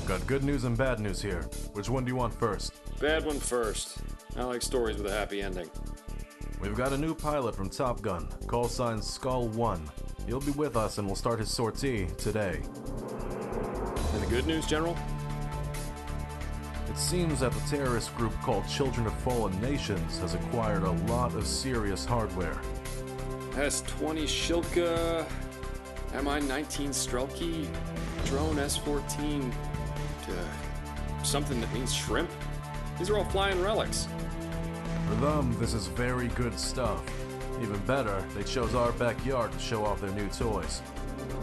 Got good news and bad news here. Which one do you want first? Bad one first. I like stories with a happy ending. We've got a new pilot from Top Gun, call sign Skull 1. He'll be with us and will start his sortie today. Any good news, General? It seems that the terrorist group called Children of Fallen Nations has acquired a lot of serious hardware. S-20 Shilka, Mi-19 Strelky, drone S-14, something that means shrimp? These are all flying relics. For them, this is very good stuff. Even better, they chose our backyard to show off their new toys.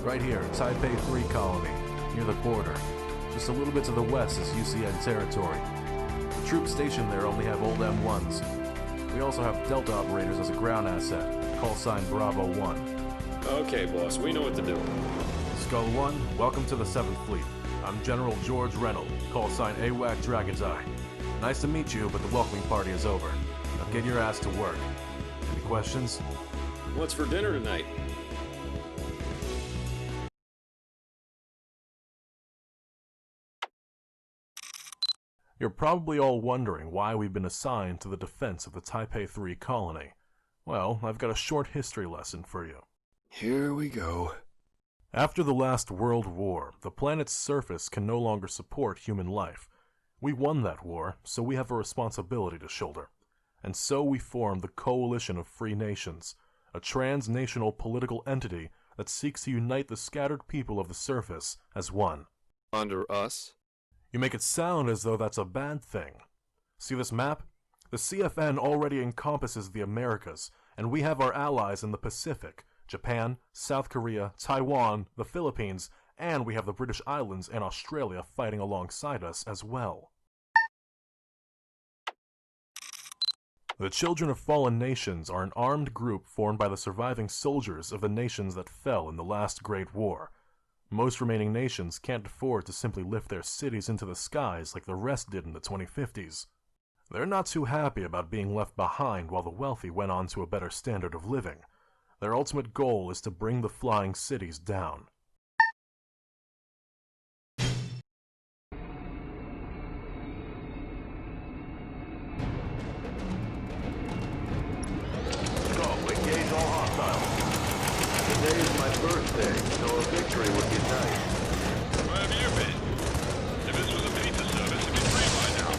Right here, Taipei 3 colony, near the border. Just a little bit to the west is UCN territory. The troops stationed there only have old M1s. We also have Delta operators as a ground asset, call sign Bravo 1. Okay, boss, we know what to do. Skull 1, welcome to the 7th Fleet. I'm General George Reynolds, call sign AWAC Dragon's Eye. Nice to meet you, but the welcoming party is over. Now get your ass to work. Any questions? What's for dinner tonight? You're probably all wondering why we've been assigned to the defense of the Taipei 3 colony. Well, I've got a short history lesson for you. Here we go. After the last World War, the planet's surface can no longer support human life. We won that war, so we have a responsibility to shoulder. And so we formed the Coalition of Free Nations, a transnational political entity that seeks to unite the scattered people of the surface as one. Under us? You make it sound as though that's a bad thing. See this map? The CFN already encompasses the Americas, and we have our allies in the Pacific, Japan, South Korea, Taiwan, the Philippines, and we have the British Islands and Australia fighting alongside us as well. The Children of Fallen Nations are an armed group formed by the surviving soldiers of the nations that fell in the last Great War. Most remaining nations can't afford to simply lift their cities into the skies like the rest did in the 2050s. They're not too happy about being left behind while the wealthy went on to a better standard of living. Their ultimate goal is to bring the flying cities down. Engage all hostiles. Today is my birthday, so a victory would be nice. Where have you been? If this was a pizza service, it'd be free by now.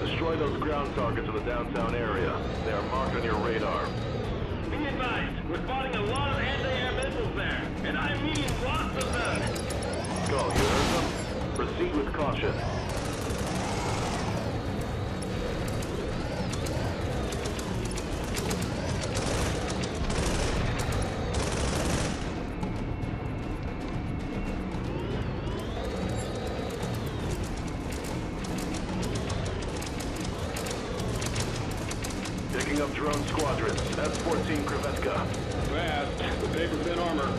Destroy those ground targets in the downtown area. They are marked on your radar. Be advised, we're spotting a lot of anti-air missiles there, and I mean lots of them. Skull, you heard them? Proceed with caution. Picking up drone squadrons. S-14 Krevetka. Fast. The paper-thin armor.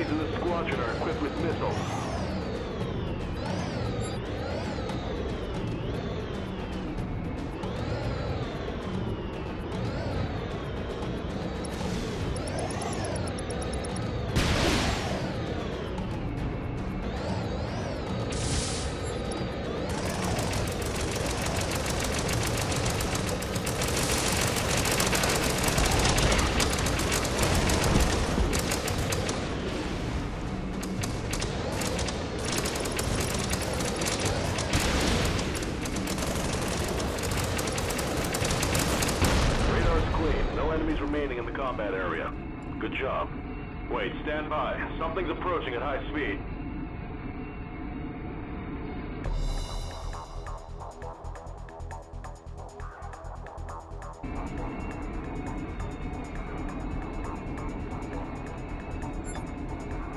enemies in the squadron are equipped with missiles. Remaining in the combat area. Good job. Wait, stand by. Something's approaching at high speed.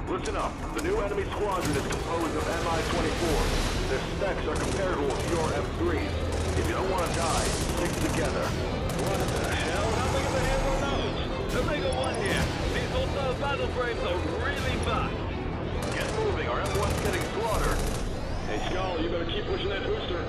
Listen up. The new enemy squadron is composed of Mi-24. Their specs are comparable with your M3s. If you don't want to die, stick together. What the hell? How big of a handle are those? The bigger one here. These hostile battle frames are really fast. Get moving, our M1's getting slaughtered. Hey, Skull, you better keep pushing that booster.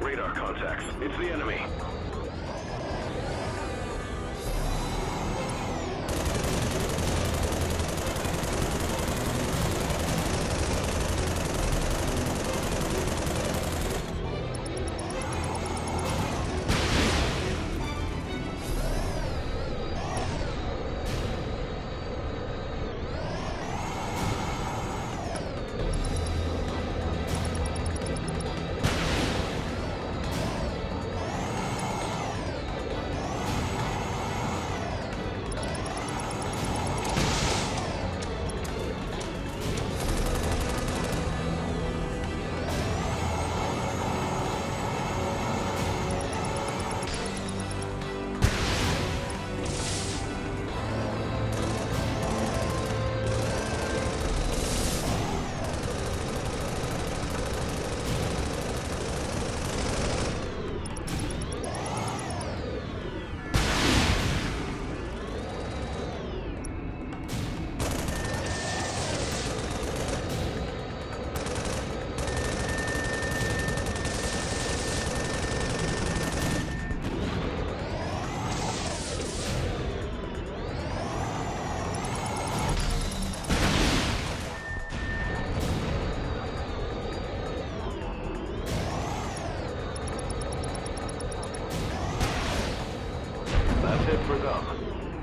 Radar contacts. It's the enemy.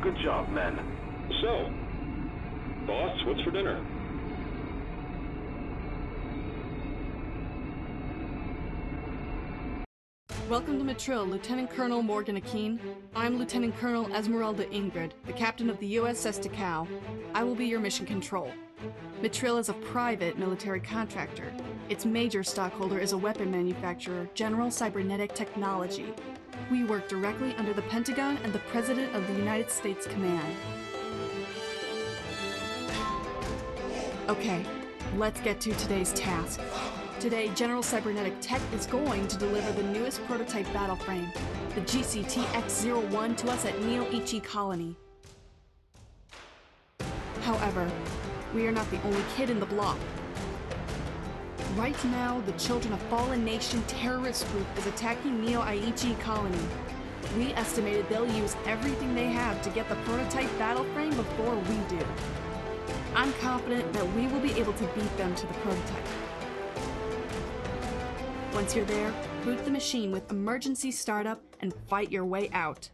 Good job, men. So, boss, what's for dinner? Welcome to Matrill, Lieutenant Colonel Morgan Akeen. I'm Lieutenant Colonel Esmeralda Ingrid, the captain of the USS Takao. I will be your mission control. Matrill is a private military contractor. Its major stockholder is a weapon manufacturer, General Cybernetic Technology. We work directly under the Pentagon and the President of the United States Command. Okay, let's get to today's task. Today, General Cybernetic Tech is going to deliver the newest prototype battle frame, the GCT-X-01, to us at Neo-Ichi Colony. However, we are not the only kid in the block. Right now, the Children of Fallen Nation terrorist group is attacking Neo-Ichi Colony. We estimated they'll use everything they have to get the prototype battle frame before we do. I'm confident that we will be able to beat them to the prototype. Once you're there, boot the machine with emergency startup and fight your way out.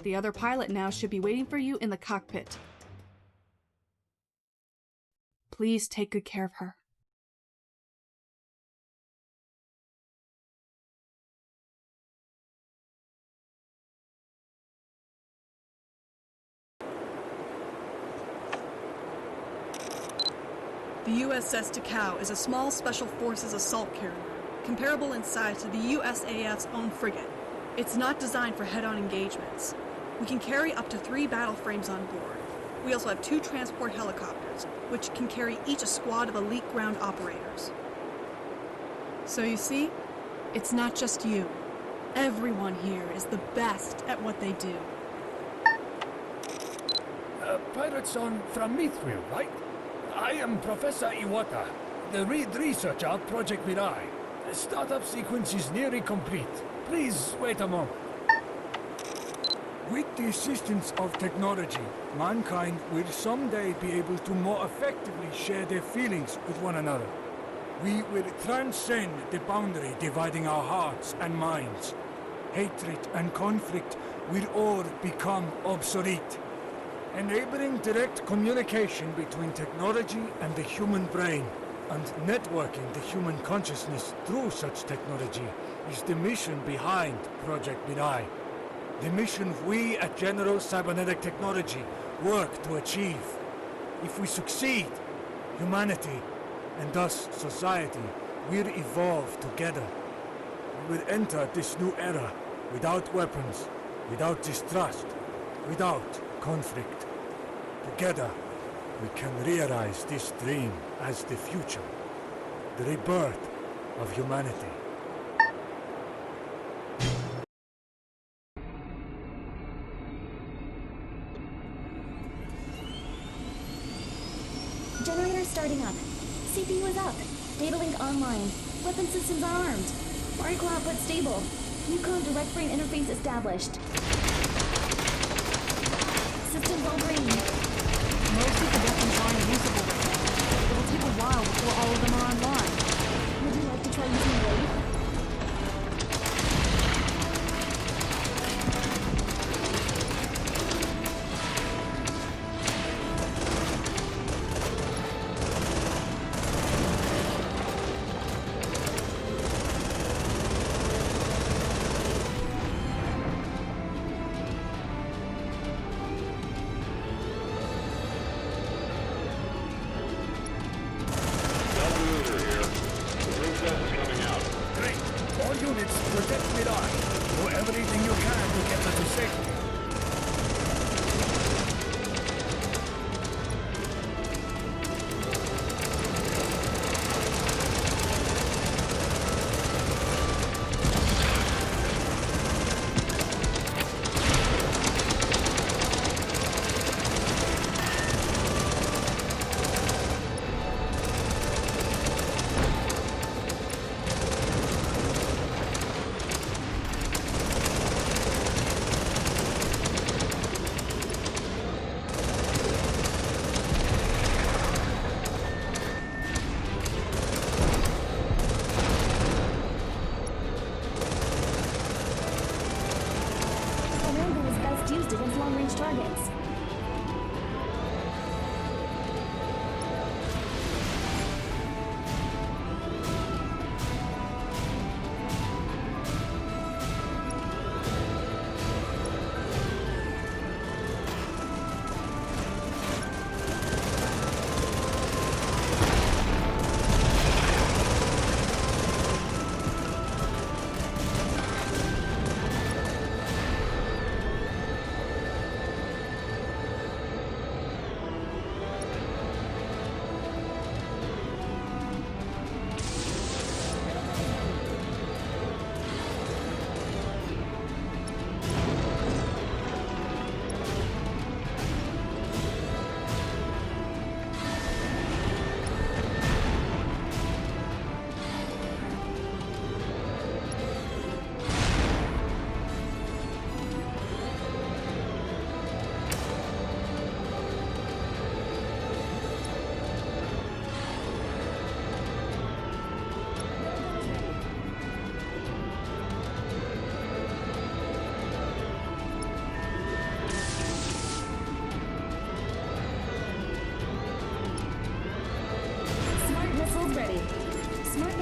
The other pilot now should be waiting for you in the cockpit. Please take good care of her. The USS Takao is a small Special Forces assault carrier, comparable in size to the USAF's own frigate. It's not designed for head-on engagements. We can carry up to 3 battle frames on board. We also have 2 transport helicopters, which can carry each a squad of elite ground operators. So you see, it's not just you. Everyone here is the best at what they do. Pirates on from Mithril, right? I am Professor Iwata, the lead researcher of Project Mirai. The startup sequence is nearly complete. Please wait a moment. With the assistance of technology, mankind will someday be able to more effectively share their feelings with one another. We will transcend the boundary dividing our hearts and minds. Hatred and conflict will all become obsolete. Enabling direct communication between technology and the human brain, and networking the human consciousness through such technology is the mission behind Project Mirai. The mission we at General Cybernetic Technology work to achieve. If we succeed, humanity, and thus society, will evolve together. We will enter this new era without weapons, without distrust, without conflict. Together, we can realize this dream as the future, the rebirth of humanity. Generator starting up. CPU is up. Data link online. Weapon systems are armed. Particle output stable. New code direct brain interface established. Systems all green. Most of the weapons aren't usable right now. It'll take a while before all of them are online. Would you like to try using Wave?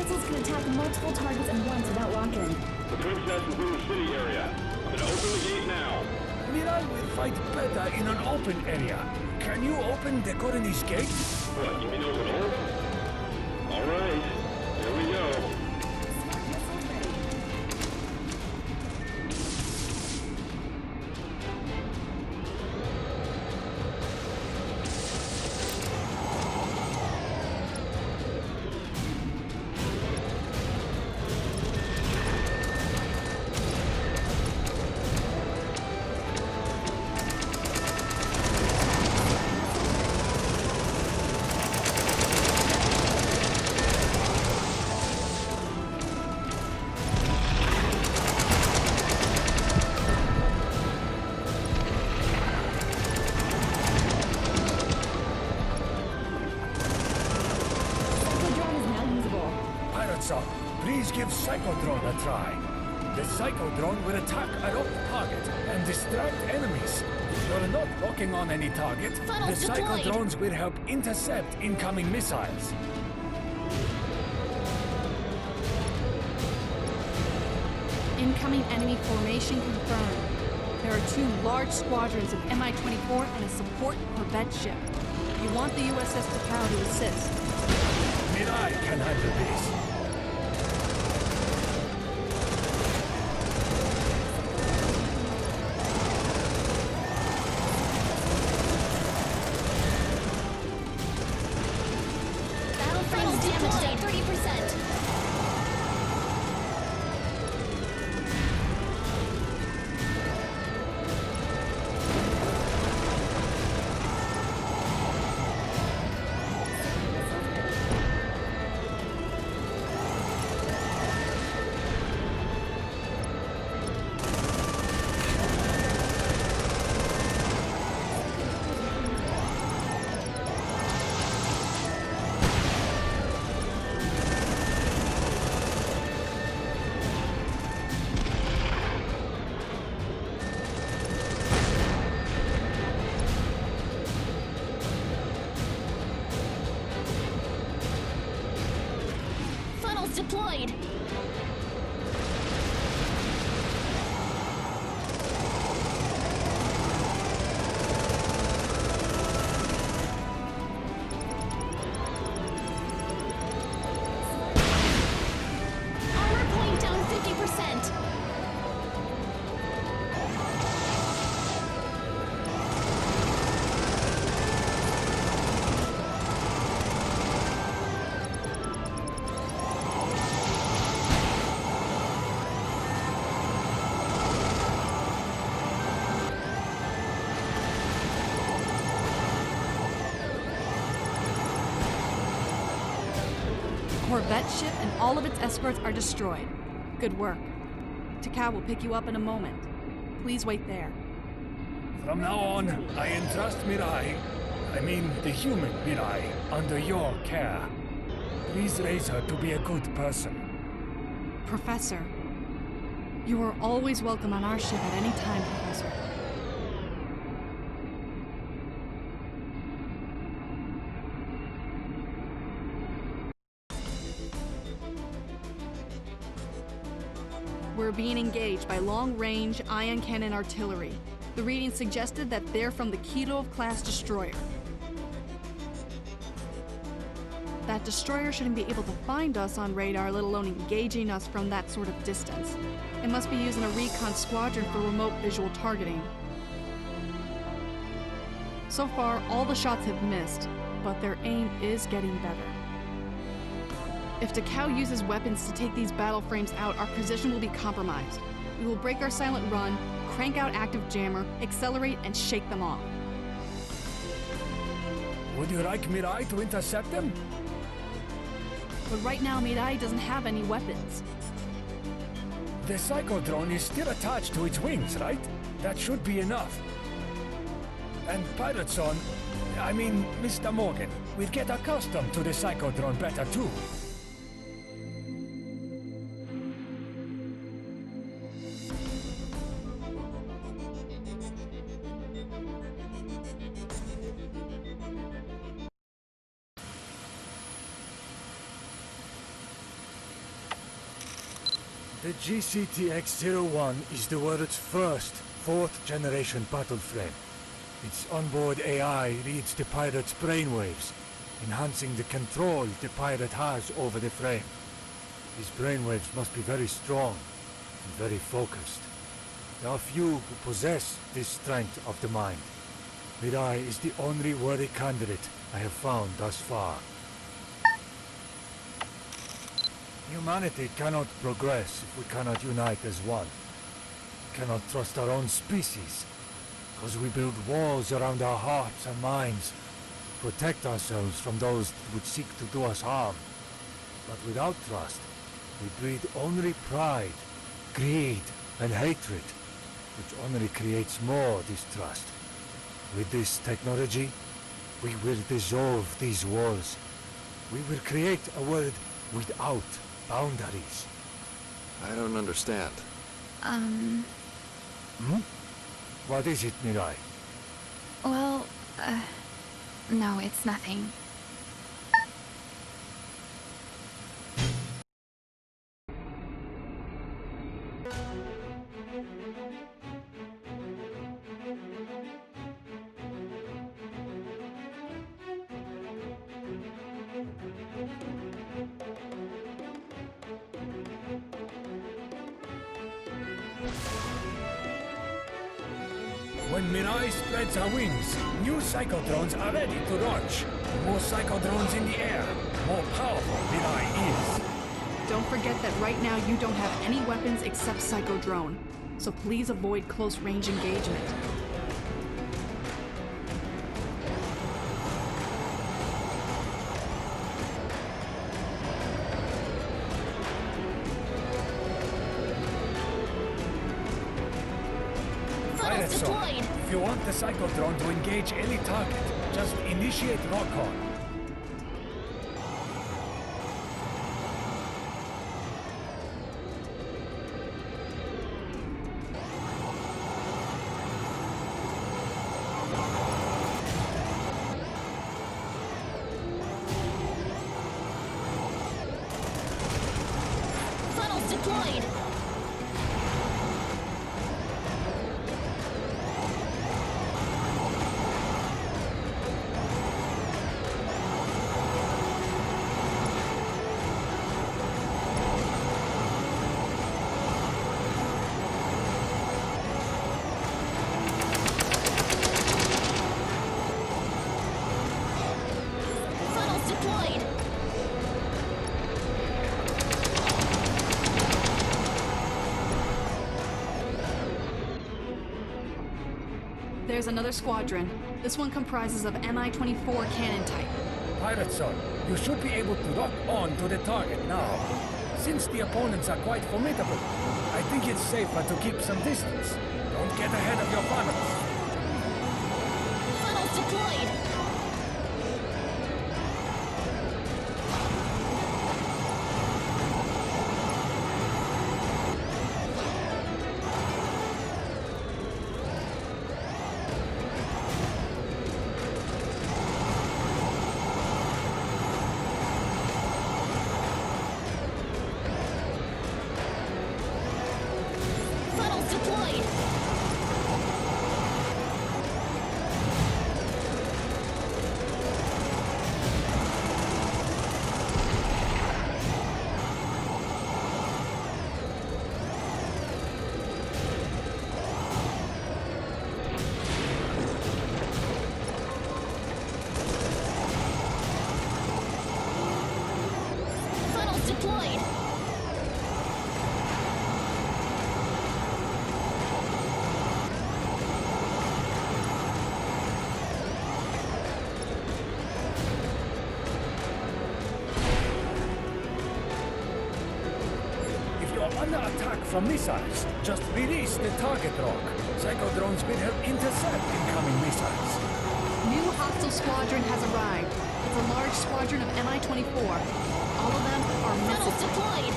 missiles can attack multiple targets at once without lock-in. The princess is in the city area. I'm gonna open the gate now. Mirai will fight better in an open area. Can you open the colony's gate? What, you mean open all? All right, here we go. Please give Psychodrone a try. The Psychodrone will attack a rogue target and distract enemies. If you're not locking on any target, Funnels the deployed. Psychodrones will help intercept incoming missiles. Incoming enemy formation confirmed. There are 2 large squadrons of Mi-24 and a support Corvette ship. You want the USS Takao to assist. Mirai can handle this. Battle frames damaged at 30%. Funnels deployed. Armor point down 50%. Corvette ship and all of its escorts are destroyed. Good work. Takao will pick you up in a moment. Please wait there. From now on, I entrust Mirai, the human Mirai, under your care. Please raise her to be a good person. Professor, you are always welcome on our ship at any time, Professor. We're being engaged by long-range ion cannon artillery. The reading suggested that they're from the Kirov-class destroyer. That destroyer shouldn't be able to find us on radar, let alone engaging us from that sort of distance. It must be using a recon squadron for remote visual targeting. So far, all the shots have missed, but their aim is getting better. If Takao uses weapons to take these battle frames out, our position will be compromised. We will break our silent run, crank out active jammer, accelerate, and shake them off. Would you like Mirai to intercept them? But right now, Mirai doesn't have any weapons. The Psychodrone is still attached to its wings, right? That should be enough. And Pirateson, Mr. Morgan, will get accustomed to the Psychodrone better too. The GCTX-01 is the world's first fourth-generation battle frame. Its onboard AI reads the pirate's brainwaves, enhancing the control the pirate has over the frame. These brainwaves must be very strong and very focused. There are few who possess this strength of the mind. Mirai is the only worthy candidate I have found thus far. Humanity cannot progress if we cannot unite as one. We cannot trust our own species, because we build walls around our hearts and minds to protect ourselves from those that would seek to do us harm. But without trust, we breed only pride, greed, and hatred, which only creates more distrust. With this technology, we will dissolve these walls. We will create a world without boundaries. I don't understand. What is it, Mirai? Well, no, it's nothing. When Mirai spreads her wings, new psychodrones are ready to launch. More psychodrones in the air, more powerful Mirai is. Don't forget that right now you don't have any weapons except Psychodrone, so please avoid close-range engagement. Pilot Deployed! If you want the psychodrone to engage any target, just initiate lock-on. Funnels deployed! Funnels deployed! There's another squadron. This one comprises of Mi-24 cannon type. Pirate Son, you should be able to lock on to the target now. Since the opponents are quite formidable, I think it's safer to keep some distance. Don't get ahead of your funnels. Funnels deployed! Funnels deployed! Funnels deployed! If you are under attack from missiles, just release the target rock. Psychodrones will help intercept incoming missiles. New hostile squadron has arrived. It's a large squadron of Mi-24. All of them are Funnels missile. deployed!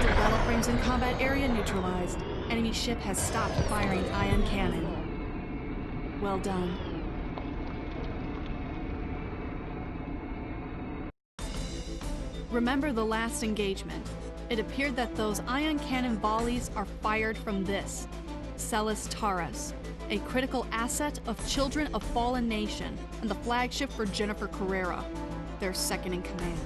Hostile battle frames in combat area neutralized. Enemy ship has stopped firing ion cannon. Well done. Remember the last engagement. It appeared that those ion cannon volleys are fired from this, Celis Taurus, a critical asset of Children of Fallen Nation and the flagship for Jennifer Carrera, their second in command.